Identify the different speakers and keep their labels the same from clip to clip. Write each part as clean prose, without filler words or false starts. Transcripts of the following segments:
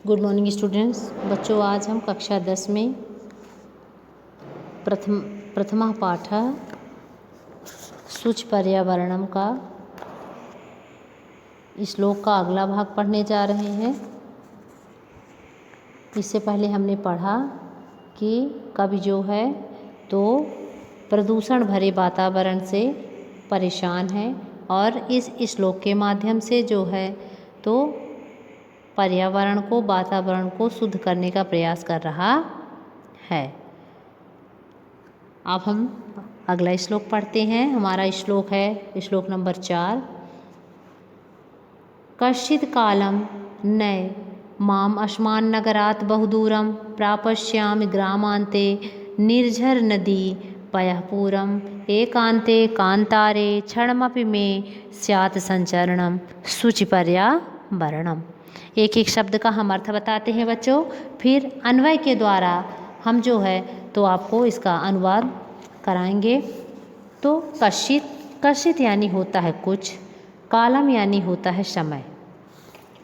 Speaker 1: Good morning students. बच्चों, आज हम कक्षा 10 में प्रथमा पाठ शुच पर्यावरणम का श्लोक का अगला भाग पढ़ने जा रहे हैं। इससे पहले हमने पढ़ा कि कवि जो है तो प्रदूषण भरे वातावरण से परेशान है और इस श्लोक के माध्यम से जो है तो पर्यावरण को, वातावरण को शुद्ध करने का प्रयास कर रहा है। अब हम अगला श्लोक पढ़ते हैं। हमारा श्लोक है श्लोक नंबर 4। कश्चित् कालं नय माम अस्मान् नगरात् बहुदूरं प्रापश्यामि ग्रामान्ते निर्झर नदी पयःपूरम् एकान्ते कान्तारे क्षणमपि मे स्यात् संचरणं शुचिपर्यावरणम्। एक एक शब्द का हम अर्थ बताते हैं बच्चों, फिर अन्वय के द्वारा हम जो है तो आपको इसका अनुवाद कराएंगे। तो कश्चित यानी होता है कुछ, कालम यानी होता है समय,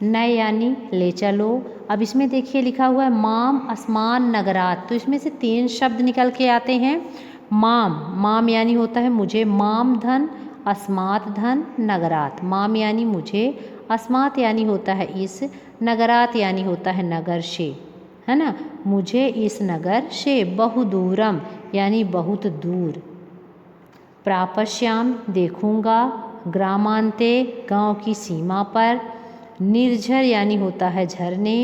Speaker 1: नय यानी ले चलो। अब इसमें देखिए लिखा हुआ है माम अस्मान नगरात, तो इसमें से 3 शब्द निकल के आते हैं। माम यानी होता है मुझे, माम धन, अस्मात धन, नगरात। माम यानी मुझे, अस्मात यानी होता है इस, नगरात यानी होता है नगर से, है ना। मुझे इस नगर से, बहुदूरम यानी बहुत दूर, प्रापश्याम देखूंगा, ग्रामांते गांव की सीमा पर, निर्झर यानी होता है झरने,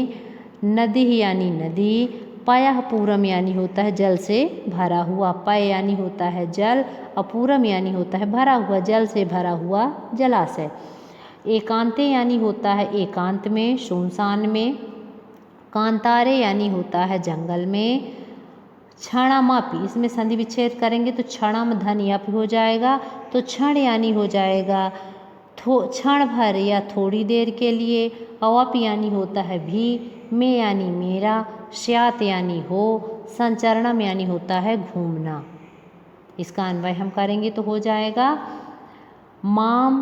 Speaker 1: नदी यानी नदी, पयःपूरम यानी होता है जल से भरा हुआ। पय यानी होता है जल, अपूरम यानी होता है भरा हुआ, जल से भरा हुआ जलाशय। एकांते यानी होता है एकांत में, सुनसान में। कांतारे यानी होता है जंगल में। क्षणमपि, इसमें संधि विच्छेद करेंगे तो क्षणम धन यप हो जाएगा, तो क्षण यानी हो जाएगा क्षण भर या थोड़ी देर के लिए। अवप यानी होता है भी, में यानी मेरा, स्यात यानी हो, संचरणम यानी होता है घूमना। इसका अन्वय हम करेंगे तो हो जाएगा माम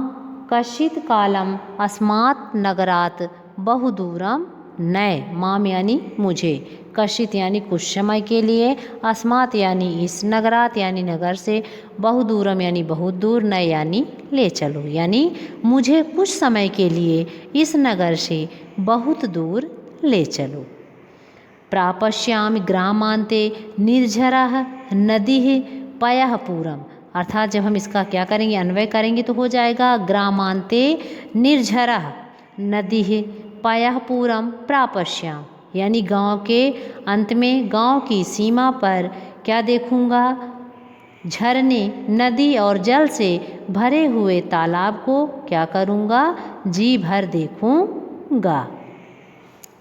Speaker 1: कश्चित् कालम अस्मात् नगरात् बहुदूरम नय। माम यानी मुझे, कश्चित् यानी कुछ समय के लिए, अस्मात् यानी इस, नगरात यानी नगर से, बहुदूरम यानी बहुत दूर, नय यानी ले चलो, यानी मुझे कुछ समय के लिए इस नगर से बहुत दूर ले चलो। प्रापश्यामि ग्रामान्ते निर्झरः नदीः पयःपूरम्, अर्थात जब हम इसका क्या करेंगे, अन्वय करेंगे तो हो जाएगा ग्रामान्ते निर्झरः नदीः पयःपूरम् प्रापश्याम, यानी गांव के अंत में, गांव की सीमा पर क्या देखूंगा, झरने, नदी और जल से भरे हुए तालाब को क्या करूंगा, जी भर देखूंगा।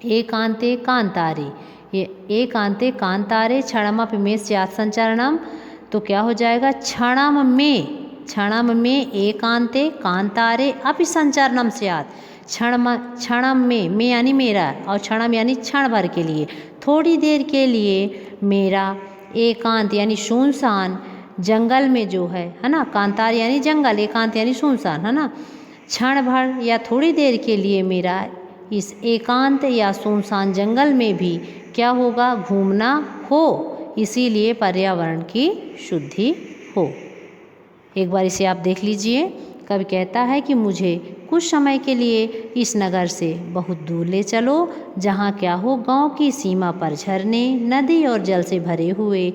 Speaker 1: एकांते कांतारे, ये एकांते कांतारे क्षणमपि मे स्यात् संचरणम, तो क्या हो जाएगा क्षणम में एकांते कांतारे अपि संचरणम स्यात्। क्षणम में यानी मेरा, और क्षणम यानी क्षण भर के लिए, थोड़ी देर के लिए मेरा, एकांत यानी सुनसान जंगल में जो है ना, कांतार यानी जंगल, एकांत यानी सुनसान, है ना। क्षण भर या थोड़ी देर के लिए मेरा इस एकांत या सुनसान जंगल में भी क्या होगा, घूमना हो, इसीलिए पर्यावरण की शुद्धि हो। एक बार इसे आप देख लीजिए। कवि कहता है कि मुझे कुछ समय के लिए इस नगर से बहुत दूर ले चलो, जहाँ क्या हो, गांव की सीमा पर झरने, नदी और जल से भरे हुए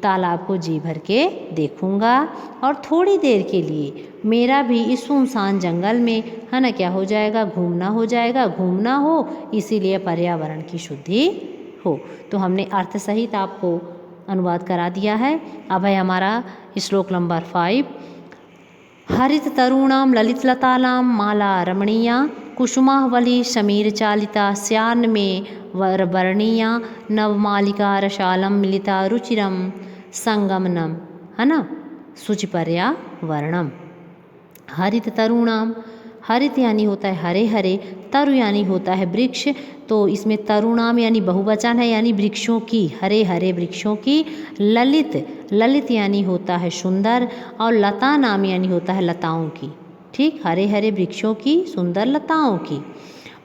Speaker 1: तालाब को जी भर के देखूंगा, और थोड़ी देर के लिए मेरा भी इस सुनसान जंगल में, है ना, क्या हो जाएगा, घूमना हो जाएगा, घूमना हो, इसीलिए पर्यावरण की शुद्धि हो। तो हमने अर्थ सहित आपको अनुवाद करा दिया है। अब है हमारा श्लोक नंबर 5। हरित तरुणाम ललित लतालाम माला रमणीया कुसुमावली समीर चालिता स्यान में वर्णीया नवमालिका रसालम मिलिता रुचिरम संगमनम, है ना, शुचिपर्यावरणम। हरित तरुणाम, हरित यानी होता है हरे हरे, तरु यानी होता है वृक्ष, तो इसमें तरुणाम यानी बहुवचन है, यानी वृक्षों की, हरे हरे वृक्षों की। ललित यानी होता है सुंदर, और लता नाम यानी होता है लताओं की। ठीक, हरे हरे वृक्षों की, सुंदर लताओं की।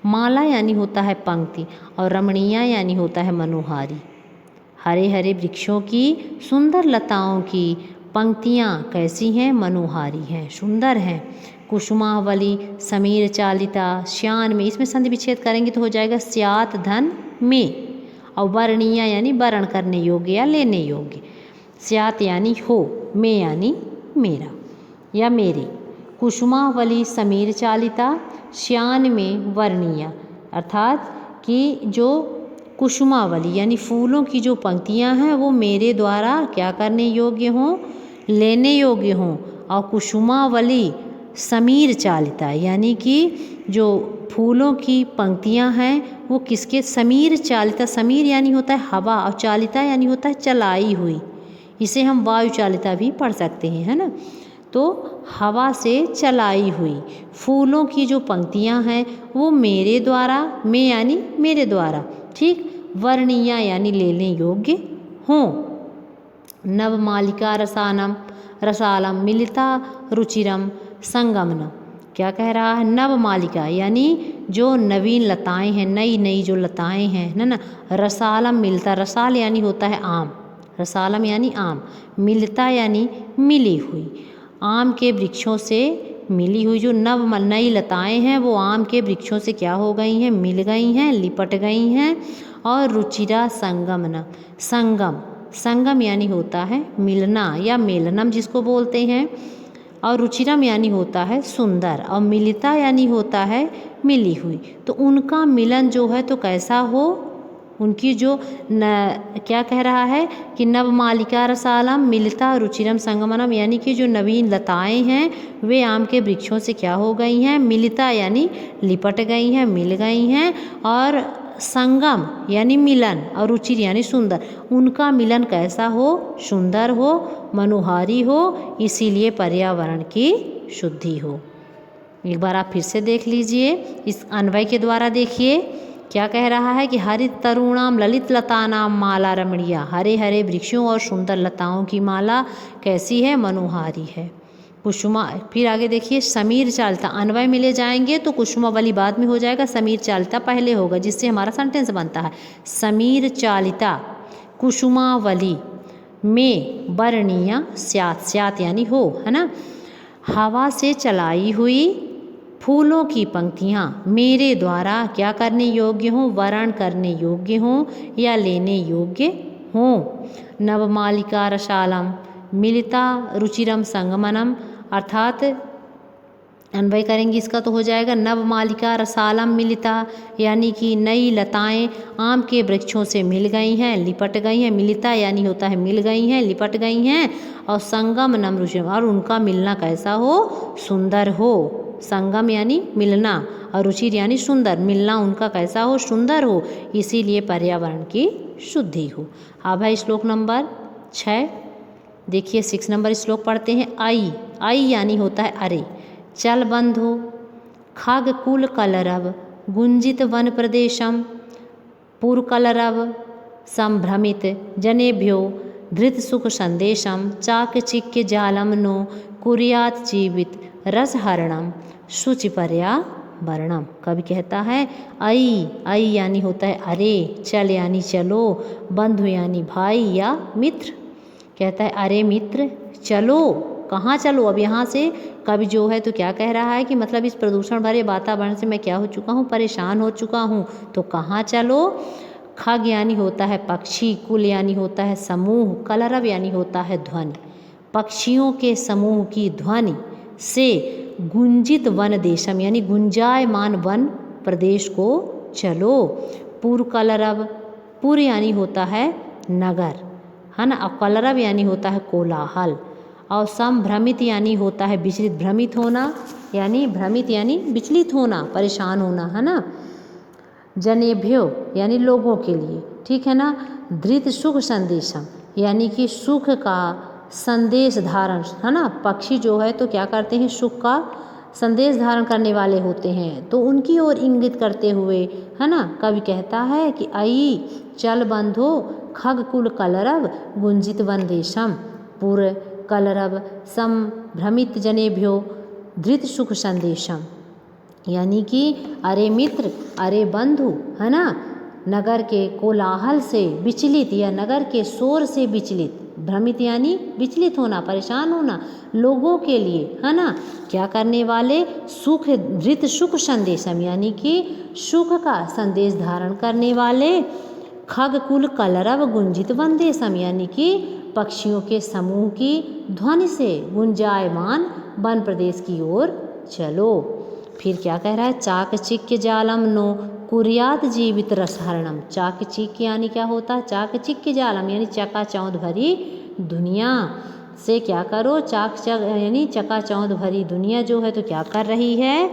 Speaker 1: माला यानी होता है पंक्ति और रमणीया यानी होता है मनोहारी। हरे हरे वृक्षों की सुंदर लताओं की पंक्तियाँ कैसी हैं? मनोहारी हैं, सुंदर हैं। कुसुमावली समीर चालिता श्यान में, इसमें संधि विच्छेद करेंगे तो हो जाएगा स्यात धन में। और वर्णीया यानी वर्ण करने योग्य या लेने योग्य। स्यात यानी हो, में यानी मेरा या मेरे। कुसुमावली समीर चालिता श्यान में वर्णीया, अर्थात कि जो कुसुमावली यानी फूलों की जो पंक्तियां हैं वो मेरे द्वारा क्या करने योग्य हों? लेने योग्य हों। और कुसुमावली समीर चालिता यानी कि जो फूलों की पंक्तियां हैं वो किसके? समीर चालिता। समीर यानी होता है हवा और चालिता यानी होता है चलाई हुई। इसे हम वायु चालिता भी पढ़ सकते हैं, है ना। तो हवा से चलाई हुई फूलों की जो पंक्तियां हैं वो मेरे द्वारा, में यानी मेरे द्वारा, ठीक, वर्णीया यानी लेने योग्य हों। नवमालिका रसालम मिलिता रुचिरम संगमनम, क्या कह रहा है? नवमालिका यानी जो नवीन लताएं हैं, नई नई जो लताएं हैं, है ना। रसालम मिलता, रसाल यानी होता है आम, रसालम यानी आम, मिलता यानी मिली हुई। आम के वृक्षों से मिली हुई जो नई लताएं हैं वो आम के वृक्षों से क्या हो गई हैं? मिल गई हैं, लिपट गई हैं। और रुचिरा संगमन, संगम, संगम यानी होता है मिलना या मेलनम जिसको बोलते हैं। और रुचिरम यानी होता है सुंदर, और मिलिता यानी होता है मिली हुई। तो उनका मिलन जो है तो कैसा हो? उनकी जो क्या कह रहा है कि नवमालिका रसालम मिलिता रुचिरम संगमनम, यानी कि जो नवीन लताएं हैं वे आम के वृक्षों से क्या हो गई हैं? मिलिता यानी लिपट गई हैं, मिल गई हैं। और संगम यानी मिलन, और रुचिर यानी सुंदर। उनका मिलन कैसा हो? सुंदर हो, मनोहारी हो, इसीलिए पर्यावरण की शुद्धि हो। एक बार आप फिर से देख लीजिए, इस अन्वय के द्वारा देखिए क्या कह रहा है कि हरित तरुणाम ललित लतानाम माला रमणीया, हरे हरे वृक्षों और सुंदर लताओं की माला कैसी है? मनोहारी है। कुसुमा, फिर आगे देखिए समीर चालिता, अन्वय में ले जाएंगे तो कुसुमावली बाद में हो जाएगा, समीर चालिता पहले होगा, जिससे हमारा सेंटेंस बनता है। समीर चालिता कुसुमावली में वर्णीया स्यात, स्यात यानी हो, है ना। हवा से चलाई हुई फूलों की पंक्तियाँ मेरे द्वारा क्या करने योग्य हों? वर्ण करने योग्य हों या लेने योग्य हों। नवमालिका रसालम मिलिता रुचिरम संगमनम, अर्थात अन्वय करेंगे इसका तो हो जाएगा नवमालिका रसालम मिलिता, यानी कि नई लताएं आम के वृक्षों से मिल गई हैं, लिपट गई हैं। मिलिता यानी होता है मिल गई हैं, लिपट गई हैं। और संगमनम रुचिरम, और उनका मिलना कैसा हो? सुंदर हो। संगम यानी मिलना और रुचिर यानी सुंदर, मिलना उनका कैसा हो? सुंदर हो, इसीलिए पर्यावरण की शुद्धि हो। अब है श्लोक नंबर 6। देखिए 6 नंबर श्लोक पढ़ते हैं। आई, आई यानी होता है अरे। चल बंधु खग कुल कलरव गुंजित वन प्रदेशम पुर कलरव संभ्रमित जनेभ्यो धृत सुख संदेशम चाकचिक्य जालम नो कुर्यात जीवित रसहरणम शुचिपर्या वर्णम। कवि कहता है आई, आई यानी होता है अरे, चल यानी चलो, बंधु यानी भाई या मित्र। कहता है अरे मित्र चलो, कहाँ चलो? अब यहाँ से कवि जो है तो क्या कह रहा है कि मतलब इस प्रदूषण भरे वातावरण से मैं क्या हो चुका हूँ? परेशान हो चुका हूँ, तो कहाँ चलो? खग यानी होता है पक्षी, कुल यानी होता है समूह, कलरव यानी होता है ध्वनि। पक्षियों के समूह की ध्वनि से गुंजित वन देशम यानी गुंजायमान वन प्रदेश को चलो। पुर कलरव, पुर यानी होता है नगर, है ना। और कलरव यानी होता है कोलाहल। और संभ्रमित यानी होता है विचलित, भ्रमित होना यानी भ्रमित यानी विचलित होना, परेशान होना, है ना। जनेभ्यो यानी लोगों के लिए, ठीक है ना। धृत सुख संदेशम यानी कि सुख का संदेश धारण, है ना। पक्षी जो है तो क्या करते हैं? सुख का संदेश धारण करने वाले होते हैं, तो उनकी ओर इंगित करते हुए, है ना, कवि कहता है कि आई चल बंधो खग कुल कलरव गुंजित वन देशम पुर कलरव संभ्रमित जनेभ्यो धृत सुख संदेशम। यानी कि अरे मित्र, अरे बंधु, है ना। नगर के कोलाहल से विचलित या नगर के शोर से विचलित, भ्रमित यानी विचलित होना, परेशान होना, लोगों के लिए, है ना, क्या करने वाले, सुख धृत सुख संदेशम यानी कि सुख का संदेश धारण करने वाले, खगकुल कलरव गुंजित वंदेशम यानी कि पक्षियों के समूह की ध्वनि से गुंजायमान वन प्रदेश की ओर चलो। फिर क्या कह रहा है, चाकचिक्य जालम नो कुर्यात जीवित रसहरणम। चाकचिक्य यानी क्या होता है, चाकचिक्य जालम यानी चकाचौंध भरी दुनिया से क्या करो, यानी चकाचौंध भरी दुनिया जो है तो क्या कर रही है,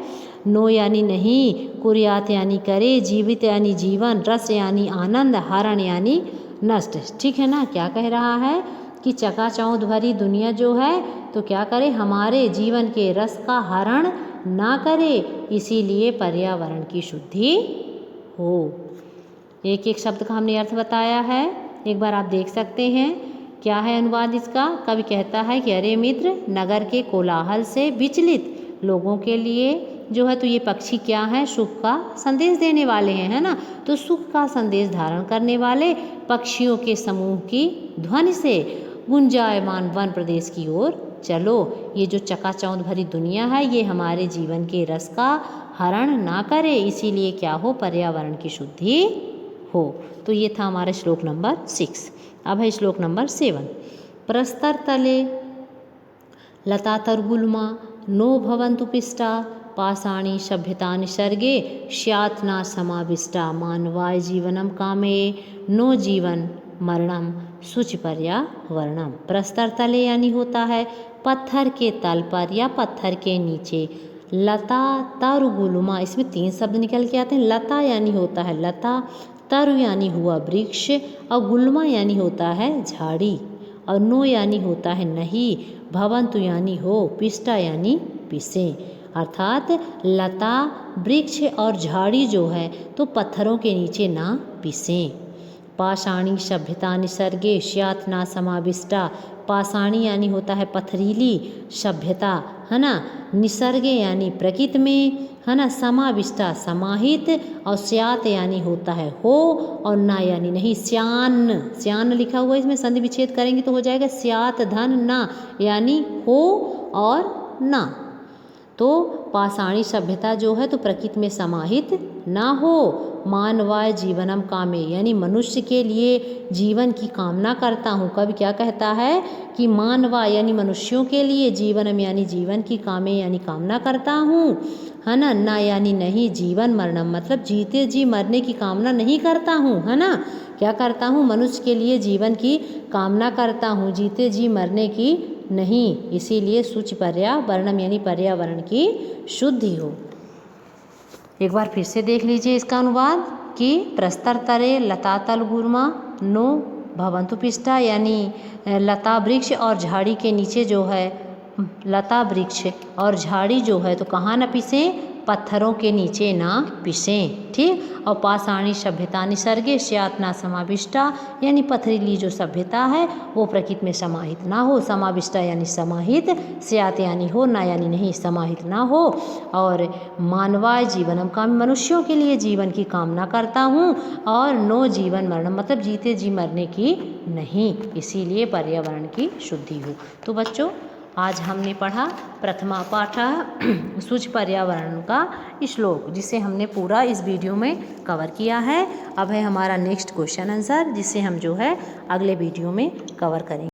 Speaker 1: नो यानी नहीं, कुर्यात यानी करे, जीवित यानी जीवन, रस यानी आनंद, हरण यानी नष्ट। ठीक है ना। क्या कह रहा है कि चकाचौंध भरी दुनिया जो है तो क्या करे, हमारे जीवन के रस का हरण ना करे, इसीलिए पर्यावरण की शुद्धि हो। एक एक शब्द का हमने अर्थ बताया है, एक बार आप देख सकते हैं। क्या है अनुवाद इसका, कवि कहता है कि अरे मित्र, नगर के कोलाहल से विचलित लोगों के लिए जो है तो ये पक्षी क्या है, सुख का संदेश देने वाले हैं, है ना। तो सुख का संदेश धारण करने वाले पक्षियों के समूह की ध्वनि से गुंजायमान वन प्रदेश की ओर चलो। ये जो चकाचौंध भरी दुनिया है ये हमारे जीवन के रस का हरण ना करे, इसीलिए क्या हो, पर्यावरण की शुद्धि हो। तो ये था हमारा श्लोक नंबर 6। अब है श्लोक नंबर 7। प्रस्तर तले लता तर्गुलमा नो भवन्तु पिष्टा पाषाणी सभ्यतानि सर्गे स्यात् न समाविष्टा मानवाय जीवनम कामे नो जीवन मरणम शुचि पर्यावरणम। प्रस्तर तले यानी होता है पत्थर के तल पर या पत्थर के नीचे, लता तरु गुलमा, इसमें 3 शब्द निकल के आते हैं। लता यानी होता है लता, तरु यानी हुआ वृक्ष, और गुलमा यानी होता है झाड़ी, और नो यानी होता है नहीं, भवन्तु यानी हो, पिष्टा यानी पिसे। अर्थात लता, वृक्ष और झाड़ी जो है तो पत्थरों के नीचे ना पिसें। पाषाणी सभ्यता निसर्गे स्यात् न समाविष्टा, पाषाणी यानी होता है पथरीली, सभ्यता, है ना, निसर्गे यानी प्रकृति में, है ना, समाविष्टा समाहित, और स्यात् यानी होता है हो, और ना यानी नहीं, स्यान्न, स्यान्न लिखा हुआ है, इसमें संधि विच्छेद करेंगे तो हो जाएगा स्यात् धन ना, यानी हो और ना। तो पाषाणी सभ्यता जो है तो प्रकृति में समाहित ना हो, मानवाय जीवनम कामे यानी मनुष्य के लिए जीवन की कामना करता हूँ। कवि क्या कहता है कि मानवाय यानी मनुष्यों के लिए, जीवनम यानी जीवन की, कामे यानी कामना करता हूँ, है ना, ना यानी नहीं, जीवन मरणम मतलब जीते जी मरने की कामना नहीं करता हूँ, है ना। क्या करता हूँ, मनुष्य के लिए जीवन की कामना करता हूँ, जीते जी मरने की नहीं, इसीलिए शुचि पर्यावरणम यानी पर्यावरण की शुद्धि हो। एक बार फिर से देख लीजिए इसका अनुवाद कि प्रस्तर तरे लता तल गुरमा नो भवन्तु पिष्टा, यानी लता वृक्ष और झाड़ी के नीचे जो है, लता वृक्ष और झाड़ी जो है तो कहाँ न पिसें, पत्थरों के नीचे ना पिसें। ठीक। और पाषाणी सभ्यता निसर्गे स्यात् न समाविष्टा, यानी पथरीली जो सभ्यता है वो प्रकृति में समाहित ना हो, समाविष्टा यानी समाहित, स्यात् यानी हो, ना यानी नहीं, समाहित ना हो। और मानवाय जीवनम काम, मनुष्यों के लिए जीवन की कामना करता हूँ, और नो जीवन मरणम मतलब जीते जी मरने की नहीं, इसीलिए पर्यावरण की शुद्धि हो। तो बच्चों आज हमने पढ़ा प्रथमा पाठ शुचि पर्यावरण का श्लोक, जिसे हमने पूरा इस वीडियो में कवर किया है। अब है हमारा नेक्स्ट क्वेश्चन आंसर, जिसे हम जो है अगले वीडियो में कवर करेंगे।